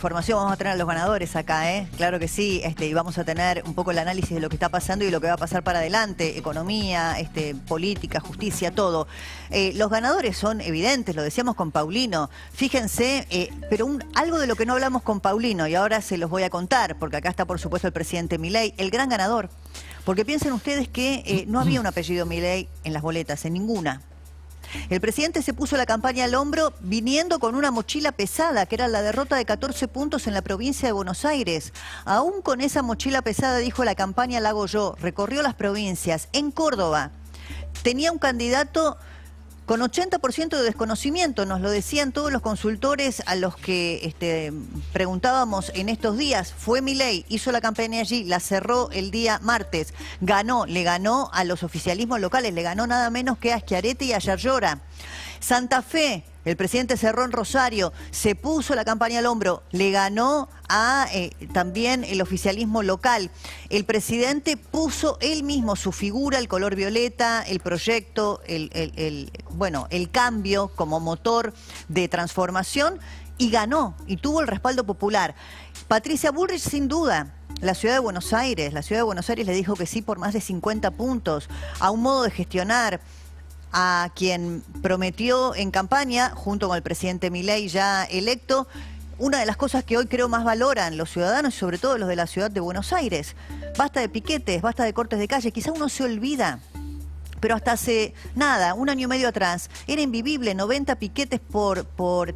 Información, vamos a tener a los ganadores acá, ¿eh? Claro que sí, y vamos a tener un poco el análisis de lo que está pasando y lo que va a pasar para adelante, economía, política, justicia, todo. Los ganadores son evidentes, lo decíamos con Paulino, fíjense, pero algo de lo que no hablamos con Paulino y ahora se los voy a contar, porque acá está por supuesto el presidente Milei, el gran ganador, porque piensen ustedes que no había un apellido Milei en las boletas, en ninguna. El presidente se puso la campaña al hombro viniendo con una mochila pesada, que era la derrota de 14 puntos en la provincia de Buenos Aires. Aún con esa mochila pesada, dijo, la campaña la hago yo. Recorrió las provincias. En Córdoba tenía un candidato con 80% de desconocimiento, nos lo decían todos los consultores a los que preguntábamos en estos días. Fue Milei, hizo la campaña allí, la cerró el día martes, le ganó a los oficialismos locales, le ganó nada menos que a Schiaretti y a Yarlora. Santa Fe, el presidente cerró en Rosario, se puso la campaña al hombro, le ganó a también el oficialismo local. El presidente puso él mismo su figura, el color violeta, el proyecto, el cambio como motor de transformación y ganó y tuvo el respaldo popular. Patricia Bullrich, sin duda. La ciudad de Buenos Aires le dijo que sí por más de 50 puntos, a un modo de gestionar, a quien prometió en campaña, junto con el presidente Milei ya electo, una de las cosas que hoy creo más valoran los ciudadanos y sobre todo los de la ciudad de Buenos Aires. Basta de piquetes, basta de cortes de calle, quizá uno se olvida, pero hasta hace nada, un año y medio atrás, era invivible, 90 piquetes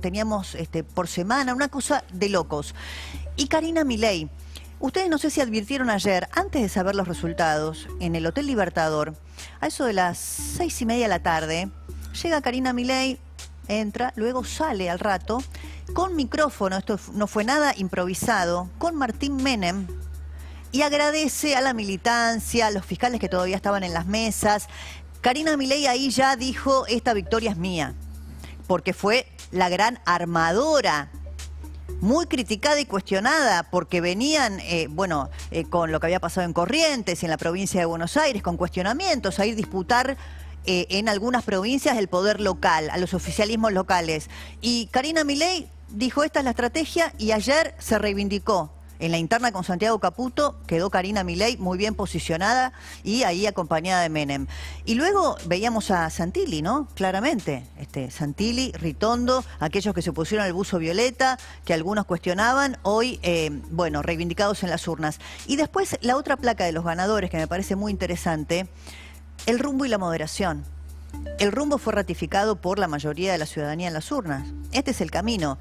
teníamos por semana, una cosa de locos. Y Karina Milei, ustedes no sé si advirtieron ayer, antes de saber los resultados, en el Hotel Libertador, a eso de las 6:30 de la tarde, llega Karina Milei, entra, luego sale al rato, con micrófono, esto no fue nada improvisado, con Martín Menem, y agradece a la militancia, a los fiscales que todavía estaban en las mesas. Karina Milei ahí ya dijo, esta victoria es mía, porque fue la gran armadora, muy criticada y cuestionada porque venían, con lo que había pasado en Corrientes y en la provincia de Buenos Aires, con cuestionamientos, a ir a disputar en algunas provincias el poder local, a los oficialismos locales. Y Karina Milei dijo, esta es la estrategia, y ayer se reivindicó. En la interna con Santiago Caputo quedó Karina Milei muy bien posicionada y ahí acompañada de Menem. Y luego veíamos a Santilli, ¿no? Claramente, Santilli, Ritondo, aquellos que se pusieron el buzo violeta, que algunos cuestionaban, hoy, reivindicados en las urnas. Y después la otra placa de los ganadores que me parece muy interesante, el rumbo y la moderación. El rumbo fue ratificado por la mayoría de la ciudadanía en las urnas. Este es el camino.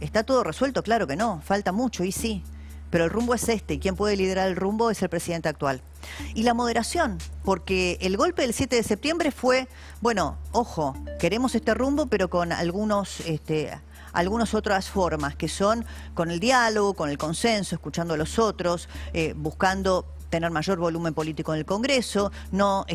¿Está todo resuelto? Claro que no, falta mucho y sí. Pero el rumbo es y quien puede liderar el rumbo es el presidente actual. Y la moderación, porque el golpe del 7 de septiembre fue, ojo, queremos este rumbo, pero con algunas otras formas, que son con el diálogo, con el consenso, escuchando a los otros, buscando tener mayor volumen político en el Congreso, no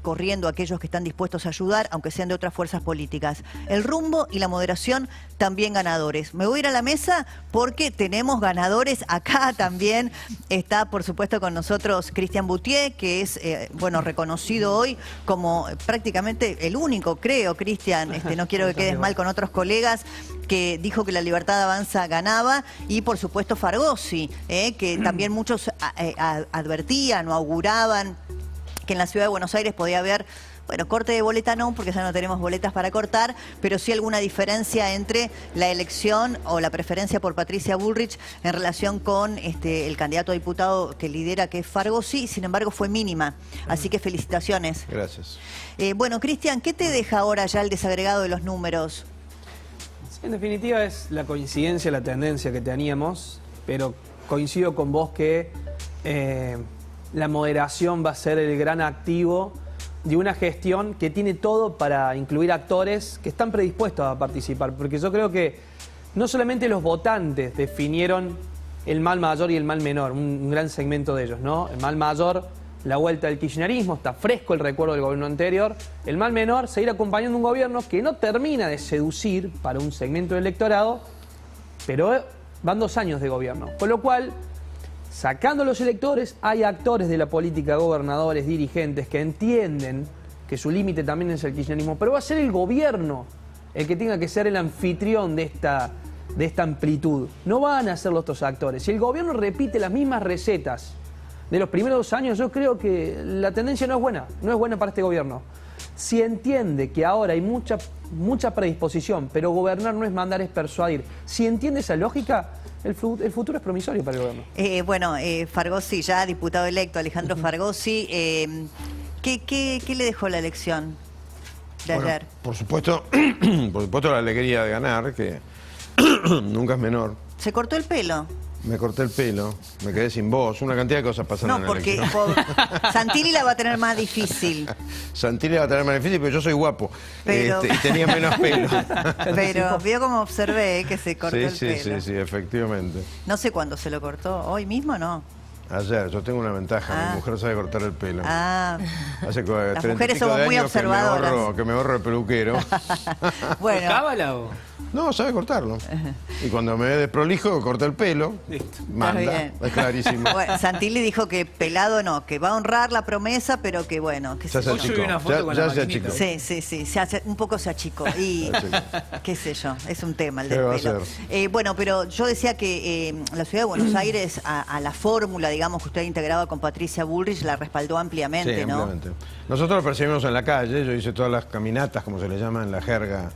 corriendo a aquellos que están dispuestos a ayudar, aunque sean de otras fuerzas políticas. El rumbo y la moderación también ganadores. Me voy a ir a la mesa porque tenemos ganadores. Acá también está, por supuesto, con nosotros Cristian Boutier, que es, reconocido hoy como prácticamente el único, creo, Cristian, no quiero que quedes mal con otros colegas, que dijo que la Libertad Avanza ganaba, y por supuesto Fargosi, que también muchos advertían o auguraban que en la ciudad de Buenos Aires podía haber, corte de boleta no, porque ya no tenemos boletas para cortar, pero sí alguna diferencia entre la elección o la preferencia por Patricia Bullrich en relación con el candidato a diputado que lidera, que es Fargosi, sin embargo fue mínima. Así que felicitaciones. Gracias. Cristian, ¿qué te deja ahora ya el desagregado de los números? En definitiva es la coincidencia, la tendencia que teníamos, pero coincido con vos que la moderación va a ser el gran activo de una gestión que tiene todo para incluir actores que están predispuestos a participar, porque yo creo que no solamente los votantes definieron el mal mayor y el mal menor, un gran segmento de ellos, ¿no? El mal mayor, la vuelta del kirchnerismo, está fresco el recuerdo del gobierno anterior. El mal menor, seguir acompañando un gobierno que no termina de seducir para un segmento del electorado, pero van 2 años de gobierno. Con lo cual, sacando a los electores, hay actores de la política, gobernadores, dirigentes, que entienden que su límite también es el kirchnerismo, pero va a ser el gobierno el que tenga que ser el anfitrión de esta de esta amplitud. No van a ser los otros actores. Si el gobierno repite las mismas recetas de los primeros 2 años, yo creo que la tendencia no es buena para este gobierno. Si entiende que ahora hay mucha predisposición, pero gobernar no es mandar, es persuadir. Si entiende esa lógica, el futuro es promisorio para el gobierno. Fargosi, ya diputado electo, Alejandro Fargosi, ¿qué le dejó la elección de ayer? Por supuesto la alegría de ganar, que nunca es menor. ¿Se cortó el pelo? Me corté el pelo, me quedé sin voz, una cantidad de cosas pasando en la elección. No, porque Santilli la va a tener más difícil. Santilli la va a tener más difícil, pero yo soy guapo pero... y tenía menos pelo. Pero vio como observé que se cortó el pelo. Sí, efectivamente. No sé cuándo se lo cortó, ¿hoy mismo no? Ayer, yo tengo una ventaja, mi mujer sabe cortar el pelo. Hace las mujeres somos muy observadoras. Que me ahorro el peluquero. Bueno. ¿Cábala o...? No, sabe cortarlo. Y cuando me ve desprolijo, corta el pelo. Listo. Manda, es clarísimo. Bueno, Santilli dijo que pelado no, que va a honrar la promesa, pero que bueno. Que ya se achicó. Ya se achicó. Sí, un poco se achicó. Y qué sé yo, es un tema el del pelo. Bueno, pero yo decía que la ciudad de Buenos Aires, a la fórmula, digamos, que usted integraba con Patricia Bullrich, la respaldó ampliamente, sí, ¿no? Ampliamente. Nosotros lo percibimos en la calle, yo hice todas las caminatas, como se le llama en la jerga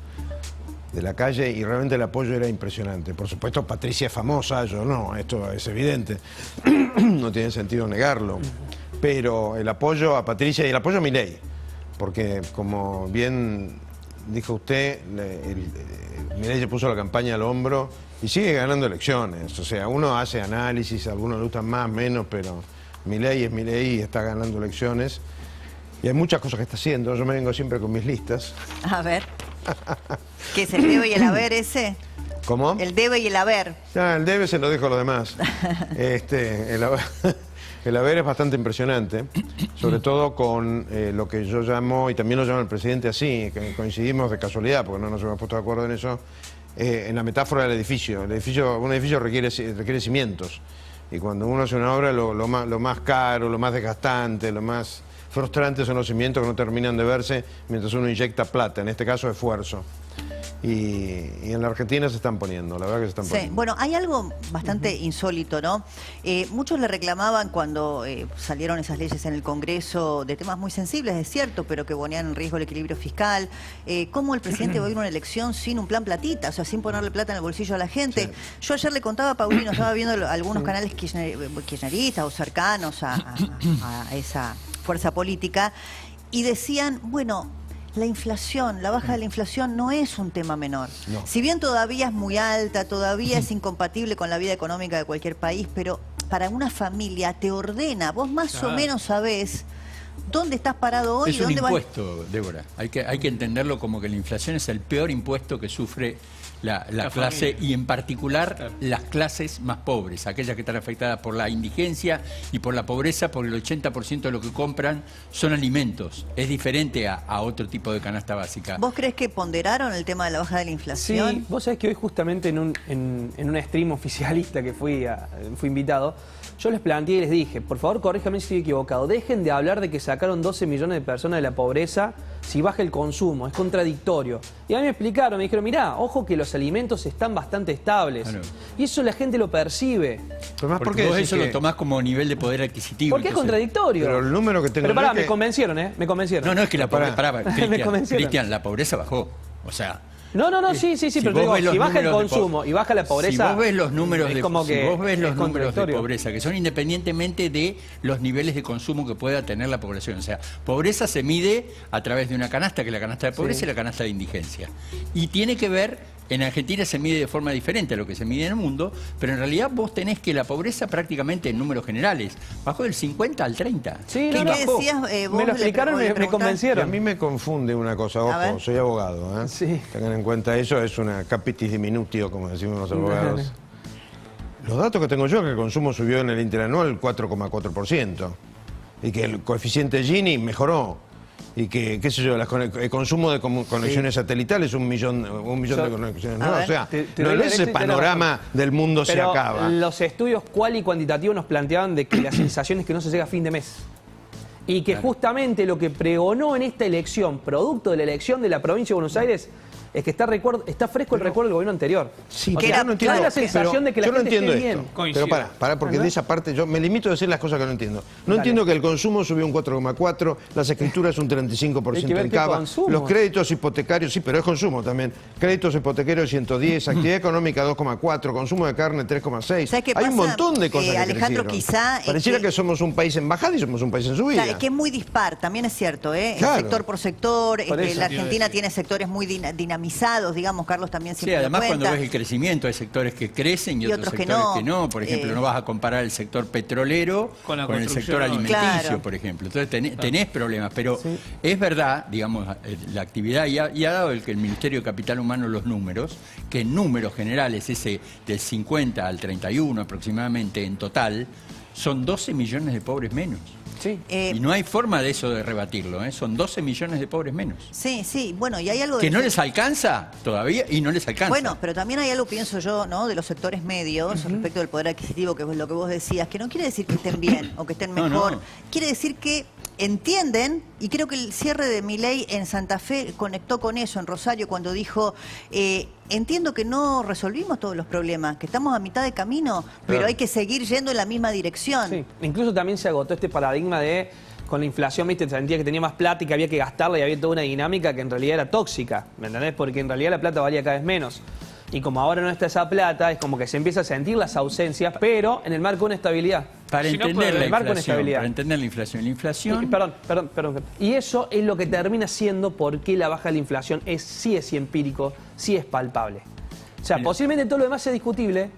de la calle, y realmente el apoyo era impresionante. Por supuesto, Patricia es famosa, yo no, esto es evidente, no tiene sentido negarlo, pero el apoyo a Patricia y el apoyo a Milei, porque como bien dijo usted, Milei se puso la campaña al hombro y sigue ganando elecciones. O sea, uno hace análisis, a algunos le gustan más, menos, pero Milei es Milei y está ganando elecciones. Y hay muchas cosas que está haciendo. Yo me vengo siempre con mis listas. A ver. ¿Qué es el debe y el haber ese? ¿Cómo? El debe y el haber. El debe se lo dejo a los demás. El haber es bastante impresionante, sobre todo con lo que yo llamo, y también lo llama el presidente así, que coincidimos de casualidad, porque no nos hemos puesto de acuerdo en eso, en la metáfora del edificio. Un edificio requiere cimientos. Y cuando uno hace una obra, lo más caro, lo más desgastante, lo más frustrante son los cimientos que no terminan de verse mientras uno inyecta plata, en este caso esfuerzo. Y en la Argentina se están poniendo, la verdad que se están poniendo. Bueno, hay algo bastante insólito, ¿no? Muchos le reclamaban cuando salieron esas leyes en el Congreso de temas muy sensibles, es cierto, pero que ponían en riesgo el equilibrio fiscal. ¿Cómo el presidente va a ir a una elección sin un plan platita? O sea, sin ponerle plata en el bolsillo a la gente. Sí. Yo ayer le contaba a Paulino, estaba viendo algunos canales kirchneristas o cercanos a esa fuerza política, y decían, bueno, la inflación, la baja de la inflación no es un tema menor. No. Si bien todavía es muy alta, todavía es incompatible con la vida económica de cualquier país, pero para una familia te ordena, vos más o menos sabés dónde estás parado hoy. Es un impuesto, Débora. Hay que entenderlo como que la inflación es el peor impuesto que sufre la clase, y en particular las clases más pobres, aquellas que están afectadas por la indigencia y por la pobreza, porque el 80% de lo que compran son alimentos. Es diferente a otro tipo de canasta básica. ¿Vos crees que ponderaron el tema de la baja de la inflación? Sí, vos sabés que hoy justamente en un stream oficialista que fui invitado, yo les planteé y les dije, por favor, corríjame si estoy equivocado, dejen de hablar de que sacaron 12 millones de personas de la pobreza si baja el consumo, es contradictorio. Y a mí me explicaron, me dijeron, mirá, ojo que los alimentos están bastante estables. Claro. Y eso la gente lo percibe. Pero más porque vos eso lo tomás como nivel de poder adquisitivo. Porque es contradictorio. Pero el número que tengo... Pero pará, me convencieron, Me convencieron. No, es que la pobreza... Cristian, la pobreza bajó. O sea... No, sí, pero te digo, si baja el consumo y baja la pobreza... Si vos ves los números de pobreza, que son independientemente de los niveles de consumo que pueda tener la población. O sea, pobreza se mide a través de una canasta, que es la canasta de pobreza y la canasta de indigencia. Y tiene que ver... En Argentina se mide de forma diferente a lo que se mide en el mundo, pero en realidad vos tenés que la pobreza prácticamente en números generales bajó del 50 al 30. Sí, ¿qué decías? Me lo explicaron y me convencieron. A mí me confunde una cosa, ojo, soy abogado, Sí. Tengan en cuenta eso, es una capitis diminutio, como decimos los abogados. Los datos que tengo yo es que el consumo subió en el interanual 4,4% y que el coeficiente Gini mejoró. Y que, qué sé yo, el consumo de conexiones satelitales, un millón de conexiones nuevas. O sea, no es ese panorama del mundo se acaba. Los estudios cual y cuantitativos nos planteaban de que la sensación es que no se llega a fin de mes. Y que justamente lo que pregonó en esta elección, producto de la elección de la provincia de Buenos Aires, es que está fresco el recuerdo del gobierno anterior. Sí, o sea, yo no entiendo, da la sensación de que la yo no gente entiendo esté esto. bien. Pero para, porque de esa parte yo me limito a decir las cosas que no entiendo. No entiendo que el consumo subió un 4,4, las escrituras un 35% en Cava, los créditos hipotecarios, sí, pero es consumo también. Créditos hipotecarios 110, actividad económica 2,4, consumo de carne 3,6. Hay un montón de cosas que Alejandro, crecieron. Pareciera que somos un país en bajada y somos un país en subida. Claro, es que es muy dispar, también es cierto, Claro. Sector por sector, la Argentina tiene sectores muy dinamizados, digamos, Carlos también siempre Sí, además lo cuenta. cuando ves el crecimiento, hay sectores que crecen y otros sectores que no. Por ejemplo, no vas a comparar el sector petrolero con el sector alimenticio, claro. por ejemplo. Entonces tenés problemas, pero es verdad, digamos, la actividad, y ha dado el Ministerio de Capital Humano los números, que en números generales, ese del 50 al 31 aproximadamente en total, son 12 millones de pobres menos. Sí. Y no hay forma de eso de rebatirlo, son 12 millones de pobres menos. Sí, sí, bueno, y hay algo... Que no les alcanza todavía y no les alcanza. Bueno, pero también hay algo, pienso yo, ¿no?, de los sectores medios respecto del poder adquisitivo, que es lo que vos decías, que no quiere decir que estén bien o que estén mejor, no. Quiere decir que entienden, y creo que el cierre de Milei en Santa Fe conectó con eso, en Rosario, cuando dijo, entiendo que no resolvimos todos los problemas, que estamos a mitad de camino, pero hay que seguir yendo en la misma dirección. Sí. Incluso también se agotó este paradigma de, con la inflación, viste, sentía que tenía más plata y que había que gastarla y había toda una dinámica que en realidad era tóxica, ¿me entendés? Porque en realidad la plata valía cada vez menos. Y como ahora no está esa plata, es como que se empieza a sentir las ausencias, pero en el marco de una estabilidad. Para entender la inflación. La inflación... Perdón. Y eso es lo que termina siendo por qué la baja de la inflación sí es empírico, sí es palpable. O sea, posiblemente todo lo demás sea discutible,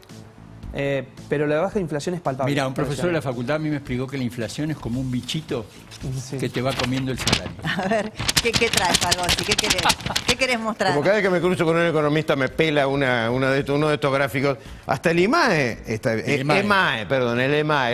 pero la baja de inflación es palpable. Mira, un profesor de la facultad a mí me explicó que la inflación es como un bichito que te va comiendo el salario. A ver, ¿qué traes, Pagossi? ¿Qué querés mostrar? Como cada vez que me cruzo con un economista me pela uno de estos gráficos. Hasta el IMAE, el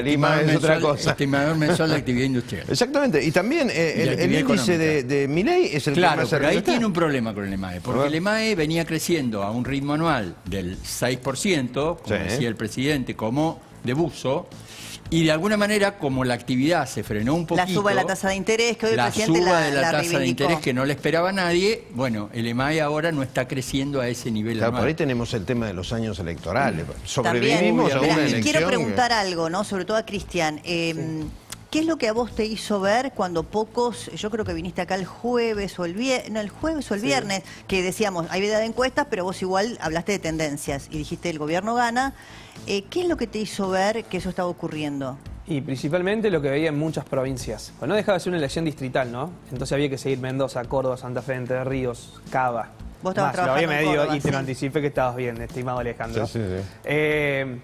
IMAE es otra cosa. Estimador mensual de actividad industrial. Exactamente, y también el índice de Milei es el que más pero ahí tiene un problema con el IMAE, porque el IMAE venía creciendo a un ritmo anual del 6%, como decía el presidente, como de buzo, y de alguna manera, como la actividad se frenó un poquito... La suba de la tasa de interés, que hoy el presidente la tasa de interés que no le esperaba a nadie, bueno, el EMAE ahora no está creciendo a ese nivel anual. Por ahí tenemos el tema de los años electorales. Sobrevivimos a una elección. Quiero preguntar algo, ¿no?, sobre todo a Cristian. ¿Qué es lo que a vos te hizo ver cuando pocos, yo creo que viniste acá el jueves o el viernes, que decíamos, hay vida de encuestas, pero vos igual hablaste de tendencias y dijiste el gobierno gana? ¿Qué es lo que te hizo ver que eso estaba ocurriendo? Y principalmente lo que veía en muchas provincias. Pues no dejaba de ser una elección distrital, ¿no? Entonces había que seguir Mendoza, Córdoba, Santa Fe, Entre Ríos, Cava. Vos estabas trabajando lo había medido Córdoba, y te lo anticipé que estabas bien, estimado Alejandro. Sí.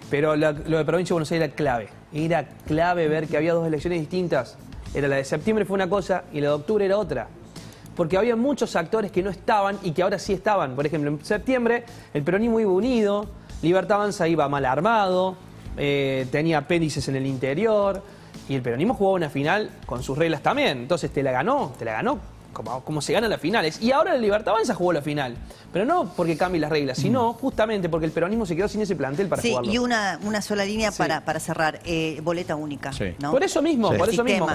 Pero lo de provincia de Buenos Aires era clave. Era clave ver que había dos elecciones distintas. Era la de septiembre fue una cosa y la de octubre era otra. Porque había muchos actores que no estaban y que ahora sí estaban. Por ejemplo, en septiembre el peronismo iba unido, Libertad Avanza iba mal armado, tenía apéndices en el interior y el peronismo jugaba una final con sus reglas también. Entonces te la ganó como se gana las finales. Y ahora la Libertad Avanza jugó la final. Pero no porque cambie las reglas, sino justamente porque el peronismo se quedó sin ese plantel para jugarlo. Y una sola línea para cerrar, boleta única. ¿No? Por eso mismo,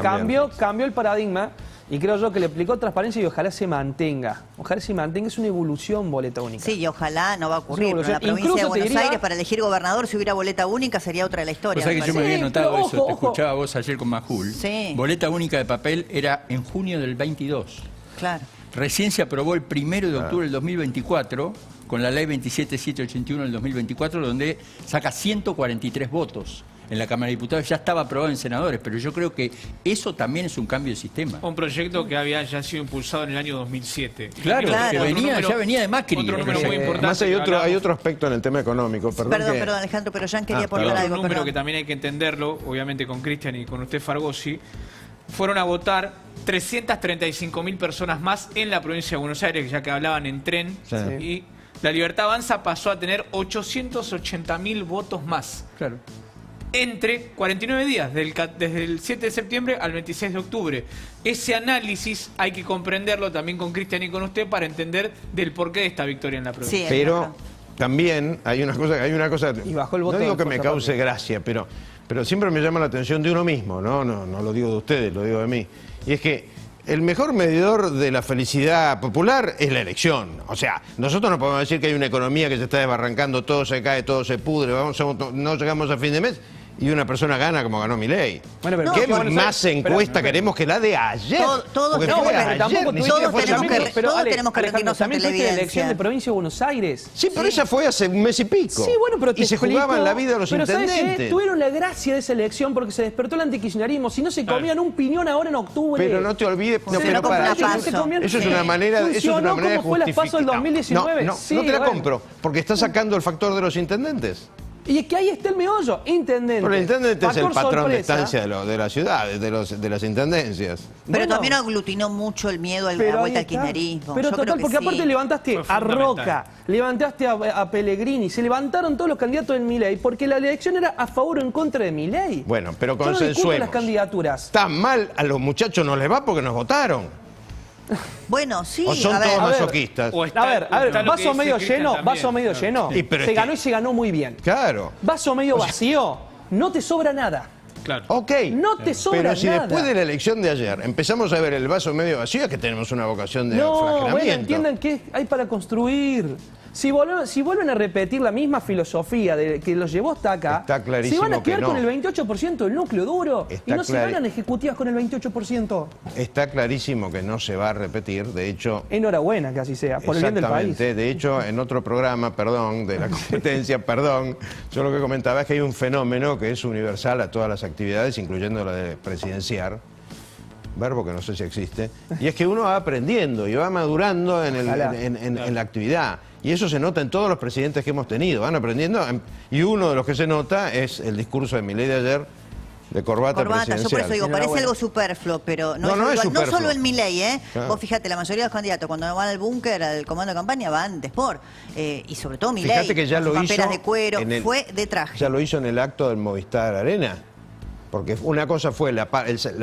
cambió el paradigma. Y creo yo que le aplicó transparencia y ojalá se mantenga. Ojalá se mantenga, es una evolución boleta única. Sí, y ojalá no va a ocurrir. Pero en la provincia de Buenos Aires, para elegir gobernador, si hubiera boleta única, sería otra de la historia. O sea que yo me había notado eso, te escuchaba vos ayer con Majul. Sí. Boleta única de papel era en junio del 22. Claro. Recién se aprobó el 1 de octubre del 2024, con la ley 27781 del 2024, donde saca 143 votos. En la Cámara de Diputados ya estaba aprobado en senadores, pero yo creo que eso también es un cambio de sistema. Un proyecto que había ya sido impulsado en el año 2007. Claro. Que ya venía de Macri. Otro número muy importante. Además hay otro aspecto en el tema económico. Perdón, Alejandro, pero Jean quería aportar algo. Un número que también hay que entenderlo, obviamente con Cristian y con usted, Fargossi, fueron a votar 335.000 personas más en la provincia de Buenos Aires, ya que hablaban en tren, y la Libertad Avanza pasó a tener 880.000 votos más. Claro. Entre 49 días, desde el 7 de septiembre al 26 de octubre. Ese análisis hay que comprenderlo también con Cristian y con usted para entender del porqué de esta victoria en la provincia. Sí, pero también hay una cosa y bajó el voto, no digo que me cause gracia, pero siempre me llama la atención de uno mismo, no lo digo de ustedes, lo digo de mí. Y es que el mejor medidor de la felicidad popular es la elección. O sea, nosotros no podemos decir que hay una economía que se está desbarrancando, todo se cae, todo se pudre, no llegamos a fin de mes y una persona gana como ganó Milei. Bueno, pero ¿Qué más encuesta queremos que la de ayer? Todos tenemos que rendirnos ante la evidencia. La elección de provincia de Buenos Aires. Sí, pero esa fue hace un mes y pico. Sí, bueno, pero y se jugaban la vida los intendentes. ¿Sabes qué? Tuvieron la gracia de esa elección porque se despertó el antikirchnerismo. Si no se comían un piñón ahora en octubre. Pero no te olvides, eso es una manera de justificar. ¿Cómo fue las PASO del 2019? No te la compro, porque está sacando el factor de los intendentes. Y es que ahí está el meollo, intendente. Pero el intendente es el patrón de estancia de la ciudad, de las intendencias. Pero también aglutinó mucho el miedo a la vuelta al kirchnerismo. Pero total, porque aparte levantaste a Roca, levantaste a Pellegrini, se levantaron todos los candidatos del Milei, porque la elección era a favor o en contra de Milei. Bueno, pero consensuemos. Las candidaturas. Tan mal, a los muchachos no les va porque nos votaron. Bueno, sí. O son todos masoquistas. A ver, vaso medio lleno, vaso medio lleno. Se ganó y se ganó muy bien. Claro. Vaso medio vacío, no te sobra nada. Claro. Ok. No te sobra nada. Pero si después de la elección de ayer empezamos a ver el vaso medio vacío, es que tenemos una vocación de flagelamiento. Bueno, entiendan que hay para construir. Si vuelven a repetir la misma filosofía de que los llevó hasta acá, se van a quedar con el 28% del núcleo duro y no se ganan ejecutivas con el 28%. Está clarísimo que no se va a repetir, de hecho... Enhorabuena que así sea, por el bien del país. De hecho, en otro programa, de la competencia, yo lo que comentaba es que hay un fenómeno que es universal a todas las actividades, incluyendo la de presidenciar, verbo que no sé si existe, y es que uno va aprendiendo y va madurando en la actividad. Y eso se nota en todos los presidentes que hemos tenido, van aprendiendo, y uno de los que se nota es el discurso de Milei de ayer, de corbata presidencial. Yo por eso digo, parece algo superfluo, pero no solo en Milei, ¿eh? Claro. Vos fíjate, la mayoría de los candidatos cuando van al búnker, al comando de campaña, van de sport. Y sobre todo Milei, fíjate que ya lo hizo de cuero, fue de traje. Ya lo hizo en el acto del Movistar Arena. Porque una cosa fue la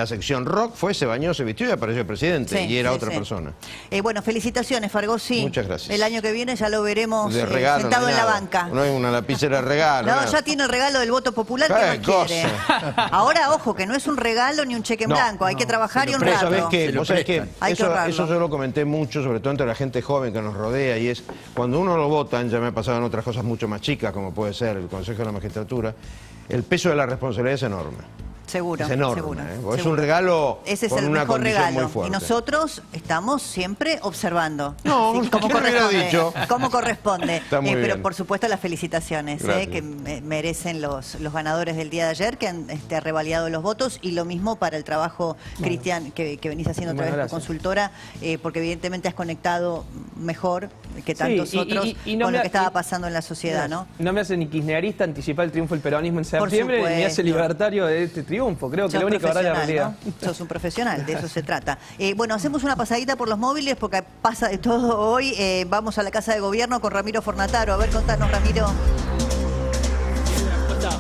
sección rock, se bañó, se vistió y apareció el presidente, y era otra persona. Bueno, felicitaciones, Fargosi. Muchas gracias. El año que viene ya lo veremos regalo, sentado en la banca. No hay una lapicera de regalo. No, ya tiene el regalo del voto popular que no quiere. Ahora, ojo, que no es un regalo ni un cheque en blanco, hay que trabajar y honrarlo. ¿Vos sabés qué? Eso yo lo comenté mucho, sobre todo entre la gente joven que nos rodea, y es cuando uno lo votan, ya me ha pasado en otras cosas mucho más chicas, como puede ser el Consejo de la Magistratura, el peso de la responsabilidad es enorme. Seguro, es enorme, seguro, seguro. Es un regalo. Ese es con el una mejor regalo. Muy fuerte. Y nosotros estamos siempre observando. No, como corresponde. Dicho. Como corresponde. Pero por supuesto las felicitaciones que merecen los ganadores del día de ayer, que han revaliado los votos, y lo mismo para el trabajo, Cristian, que venís haciendo a través de tu consultora, porque evidentemente has conectado mejor que tantos otros con lo que estaba pasando en la sociedad, ¿no? No me hace ni kirchnerista anticipar el triunfo del peronismo en septiembre, ni me hace libertario de este triunfo. Creo que la única verdad es la realidad. ¿No? Sos un profesional, de eso se trata. Bueno, hacemos una pasadita por los móviles porque pasa de todo hoy. Vamos a la Casa de Gobierno con Ramiro Fornataro. A ver, contanos, Ramiro.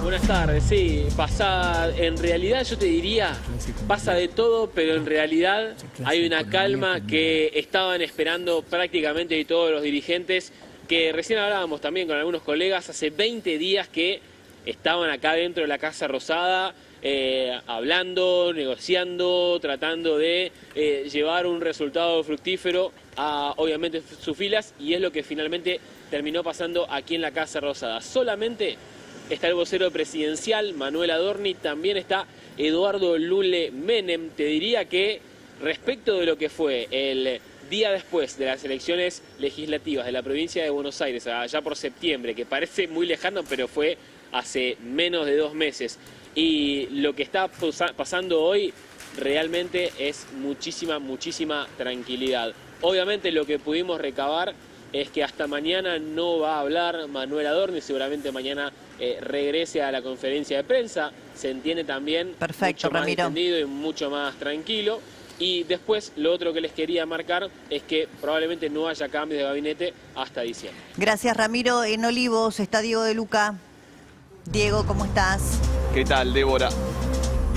Buenas tardes, sí, en realidad yo te diría, pasa de todo, pero en realidad hay una calma que estaban esperando prácticamente todos los dirigentes, que recién hablábamos también con algunos colegas, hace 20 días que estaban acá dentro de la Casa Rosada, hablando, negociando, tratando de llevar un resultado fructífero a, obviamente, sus filas, y es lo que finalmente terminó pasando aquí en la Casa Rosada. Solamente está el vocero presidencial, Manuel Adorni, también está Eduardo Lule Menem. Te diría que respecto de lo que fue el día después de las elecciones legislativas de la provincia de Buenos Aires, allá por septiembre, que parece muy lejano, pero fue hace menos de 2 meses, y lo que está pasando hoy realmente es muchísima tranquilidad. Obviamente lo que pudimos recabar es que hasta mañana no va a hablar Manuel Adorni, seguramente mañana regrese a la conferencia de prensa, se entiende también. Perfecto, mucho más Ramiro. entendido y mucho más tranquilo. Y después lo otro que les quería marcar es que probablemente no haya cambios de gabinete hasta diciembre. Gracias, Ramiro. En Olivos está Diego de Luca. Diego, ¿cómo estás? ¿Qué tal, Débora?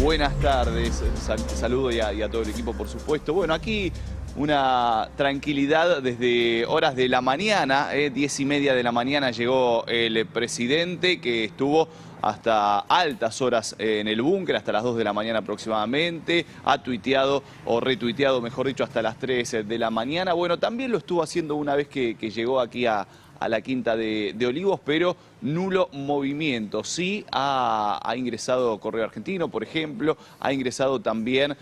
Buenas tardes, saludo y a todo el equipo, por supuesto. Bueno, aquí una tranquilidad desde horas de la mañana, 10:30 de la mañana llegó el presidente, que estuvo hasta altas horas en el búnker, hasta las 2 de la mañana aproximadamente, ha tuiteado o retuiteado, mejor dicho, hasta las 3 de la mañana. Bueno, también lo estuvo haciendo una vez que llegó aquí a la Quinta de Olivos, pero nulo movimiento. Sí ha ingresado Correo Argentino, por ejemplo, ha ingresado también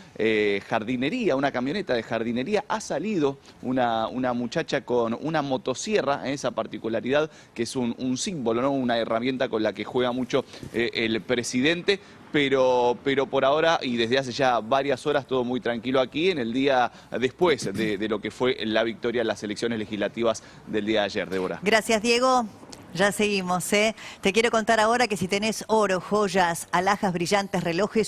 jardinería, una camioneta de jardinería. Ha salido una muchacha con una motosierra, esa particularidad que es un símbolo, ¿no? Una herramienta con la que juega mucho el presidente. Pero por ahora y desde hace ya varias horas todo muy tranquilo aquí en el día después de lo que fue la victoria en las elecciones legislativas del día de ayer, Débora. Gracias, Diego. Ya seguimos, ¿eh? Te quiero contar ahora que si tenés oro, joyas, alhajas brillantes, relojes